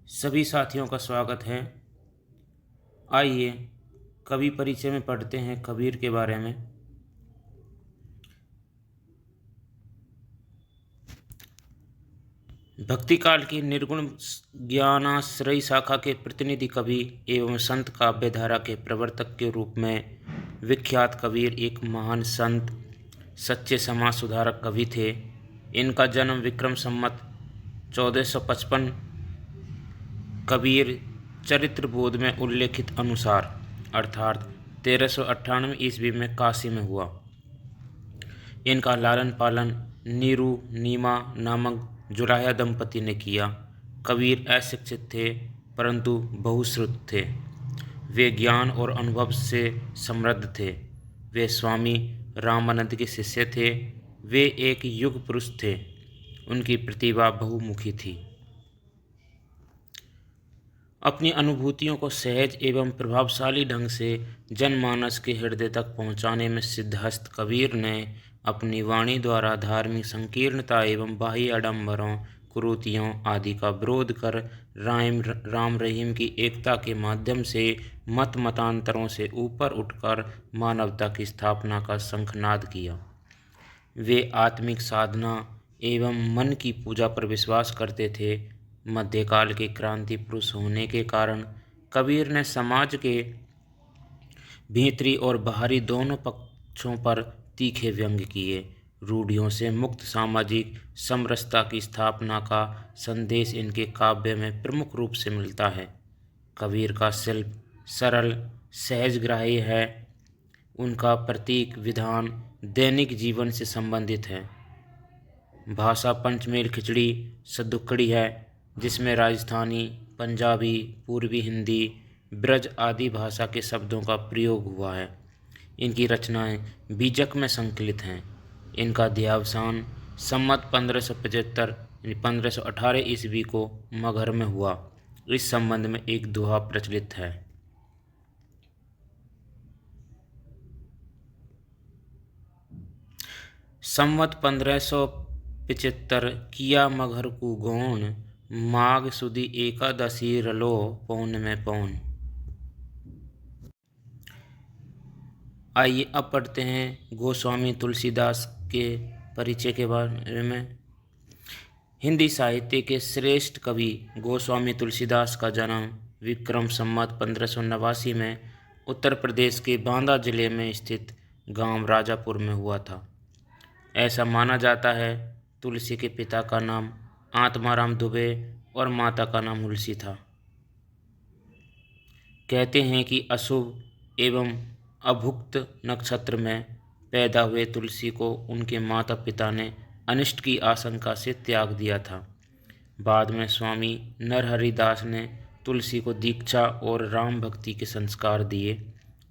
सभी साथियों का स्वागत है। आइए कवि परिचय में पढ़ते हैं कबीर के बारे में। भक्ति काल की निर्गुण ज्ञानाश्रयी शाखा के प्रतिनिधि कवि एवं संत काव्यधारा के प्रवर्तक के रूप में विख्यात कबीर एक महान संत, सच्चे समाज सुधारक कवि थे। इनका जन्म विक्रम संवत 1455 कबीर चरित्रबोध में उल्लेखित अनुसार अर्थात 1398 ईस्वी में काशी में हुआ। इनका लालन पालन नीरू नीमा नामक जुलाहा दंपति ने किया। कबीर अशिक्षित थे परंतु बहुश्रुत थे। वे ज्ञान और अनुभव से समृद्ध थे। वे स्वामी रामानंद के शिष्य थे। वे एक युग पुरुष थे। उनकी प्रतिभा बहुमुखी थी। अपनी अनुभूतियों को सहज एवं प्रभावशाली ढंग से जनमानस के हृदय तक पहुंचाने में सिद्धहस्त कबीर ने अपनी वाणी द्वारा धार्मिक संकीर्णता एवं बाह्य आडंबरों, कुरीतियों आदि का विरोध कर राम रहीम की एकता के माध्यम से मत मतांतरों से ऊपर उठकर मानवता की स्थापना का शंखनाद किया। वे आत्मिक साधना एवं मन की पूजा पर विश्वास करते थे। मध्यकाल के क्रांति पुरुष होने के कारण कबीर ने समाज के भीतरी और बाहरी दोनों पक्षों पर तीखे व्यंग्य किए। रूढ़ियों से मुक्त सामाजिक समरसता की स्थापना का संदेश इनके काव्य में प्रमुख रूप से मिलता है। कबीर का शिल्प सरल सहजग्राही है। उनका प्रतीक विधान दैनिक जीवन से संबंधित है। भाषा पंचमेल खिचड़ी सदुक्कड़ी है, जिसमें राजस्थानी, पंजाबी, पूर्वी हिंदी, ब्रज आदि भाषा के शब्दों का प्रयोग हुआ है। इनकी रचनाएं बीजक में संकलित हैं। इनका देहावसान संवत 1575 1518 ईस्वी को मगहर में हुआ। इस संबंध में एक दोहा प्रचलित है। संवत 1575 किया मगहर को गौन, माघ सुदी एकादशी रलो पौन में पौन। आइए अब पढ़ते हैं गोस्वामी तुलसीदास के परिचय के बारे में। हिंदी साहित्य के श्रेष्ठ कवि गोस्वामी तुलसीदास का जन्म विक्रम संवत 1589 में उत्तर प्रदेश के बांदा जिले में स्थित गांव राजापुर में हुआ था। ऐसा माना जाता है तुलसी के पिता का नाम आत्माराम दुबे और माता का नाम तुलसी था। कहते हैं कि अशुभ एवं अभुक्त नक्षत्र में पैदा हुए तुलसी को उनके माता पिता ने अनिष्ट की आशंका से त्याग दिया था। बाद में स्वामी नरहरिदास ने तुलसी को दीक्षा और राम भक्ति के संस्कार दिए।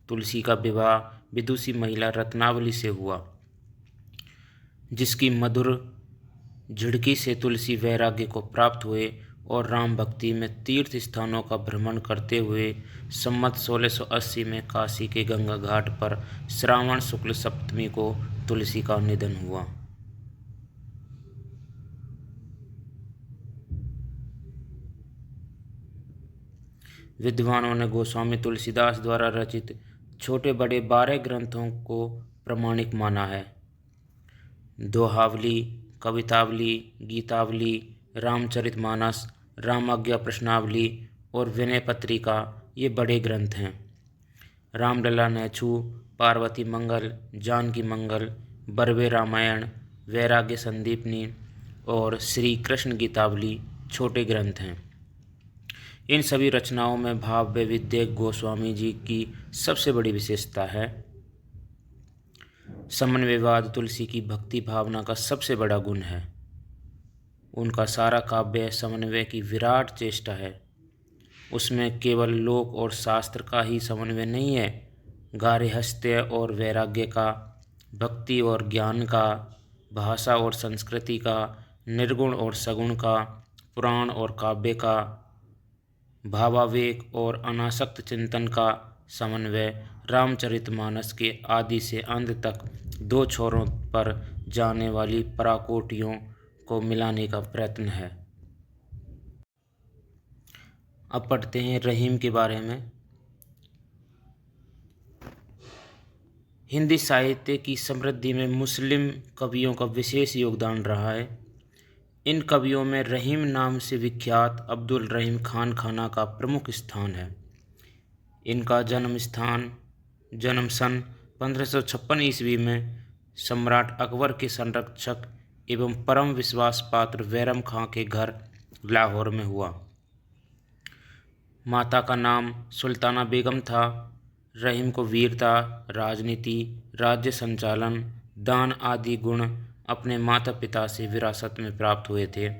तुलसी का विवाह विदुषी महिला रत्नावली से हुआ, जिसकी मधुर झिड़की से तुलसी वैराग्य को प्राप्त हुए और राम भक्ति में तीर्थ स्थानों का भ्रमण करते हुए संवत 1680 में काशी के गंगा घाट पर श्रावण शुक्ल सप्तमी को तुलसी का निधन हुआ। विद्वानों ने गोस्वामी तुलसीदास द्वारा रचित छोटे बड़े 12 ग्रंथों को प्रमाणिक माना है। दोहावली, कवितावली, गीतावली, रामचरितमानस, रामाज्ञा प्रश्नावली और विनय पत्रिका ये बड़े ग्रंथ हैं। रामलला नैछू, पार्वती मंगल, जानकी मंगल, बरवे रामायण, वैराग्य संदीपनी और श्री कृष्ण गीतावली छोटे ग्रंथ हैं। इन सभी रचनाओं में भाव वैविध्य गोस्वामी जी की सबसे बड़ी विशेषता है। समन्वयवाद तुलसी की भक्ति भावना का सबसे बड़ा गुण है। उनका सारा काव्य समन्वय की विराट चेष्टा है। उसमें केवल लोक और शास्त्र का ही समन्वय नहीं है, गार्हस्थ्य और वैराग्य का, भक्ति और ज्ञान का, भाषा और संस्कृति का, निर्गुण और सगुण का, पुराण और काव्य का, भावावेग और अनासक्त चिंतन का समन्वय रामचरितमानस के आदि से अंत तक दो छोरों पर जाने वाली पराकोटियों को मिलाने का प्रयत्न है। अब पढ़ते हैं रहीम के बारे में। हिंदी साहित्य की समृद्धि में मुस्लिम कवियों का विशेष योगदान रहा है। इन कवियों में रहीम नाम से विख्यात अब्दुल रहीम खान खाना का प्रमुख स्थान है। इनका जन्म सन 1556 ईस्वी में सम्राट अकबर के संरक्षक एवं परम विश्वास पात्र बैरम खां के घर लाहौर में हुआ। माता का नाम सुल्ताना बेगम था। रहीम को वीरता, राजनीति, राज्य संचालन, दान आदि गुण अपने माता पिता से विरासत में प्राप्त हुए थे।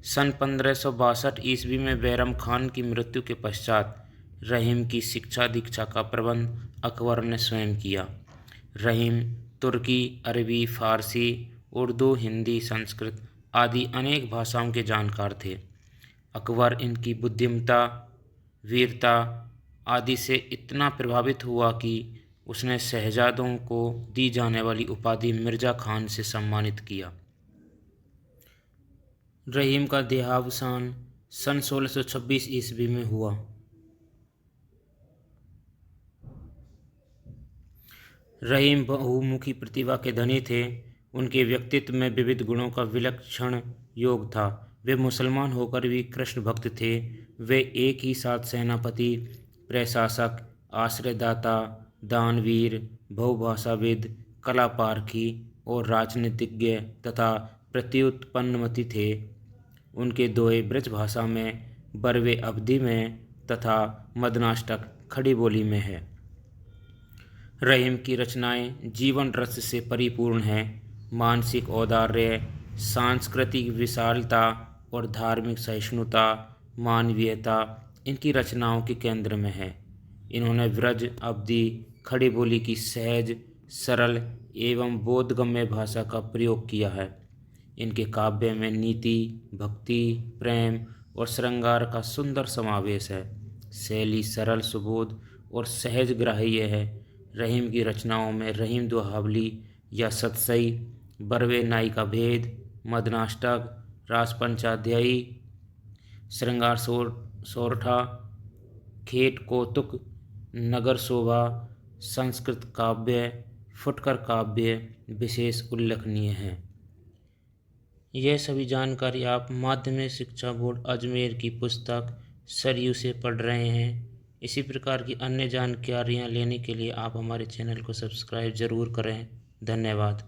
सन 1562 ईस्वी में बैरम खान की मृत्यु के पश्चात रहीम की शिक्षा दीक्षा का प्रबंध अकबर ने स्वयं किया। रहीम तुर्की, अरबी, फारसी, उर्दू, हिंदी, संस्कृत आदि अनेक भाषाओं के जानकार थे। अकबर इनकी बुद्धिमत्ता, वीरता आदि से इतना प्रभावित हुआ कि उसने शहजादों को दी जाने वाली उपाधि मिर्ज़ा खान से सम्मानित किया। रहीम का देहावसान सन 1626 ईस्वी में हुआ। रहीम बहुमुखी प्रतिभा के धनी थे। उनके व्यक्तित्व में विविध गुणों का विलक्षण योग था। वे मुसलमान होकर भी कृष्ण भक्त थे। वे एक ही साथ सेनापति, प्रशासक, आश्रयदाता, दानवीर, बहुभाषाविद, कलापारखी और राजनीतिज्ञ तथा प्रत्युत्पन्नमति थे। उनके दोहे ब्रजभाषा में, बरवे अवधी में तथा मदनाष्टक खड़ी बोली में है। रहीम की रचनाएं जीवन रस से परिपूर्ण हैं। मानसिक औदार्य, सांस्कृतिक विशालता और धार्मिक सहिष्णुता, मानवीयता इनकी रचनाओं के केंद्र में है। इन्होंने ब्रज अवधी खड़ी बोली की सहज, सरल एवं बोधगम्य भाषा का प्रयोग किया है। इनके काव्य में नीति, भक्ति, प्रेम और श्रृंगार का सुंदर समावेश है। शैली सरल, सुबोध और सहज ग्राह्य है। रहीम की रचनाओं में रहीम दोहावली या सतसई, बरवे नाई का भेद, मदनाष्टक, राजपंचाध्यायी, श्रृंगार सोरठा, खेत कौतुक, नगर शोभा, संस्कृत काव्य, फुटकर काव्य विशेष उल्लेखनीय हैं। यह सभी जानकारी आप माध्यमिक शिक्षा बोर्ड अजमेर की पुस्तक सरयू से पढ़ रहे हैं। इसी प्रकार की अन्य जानकारियाँ लेने के लिए आप हमारे चैनल को सब्सक्राइब ज़रूर करें। धन्यवाद।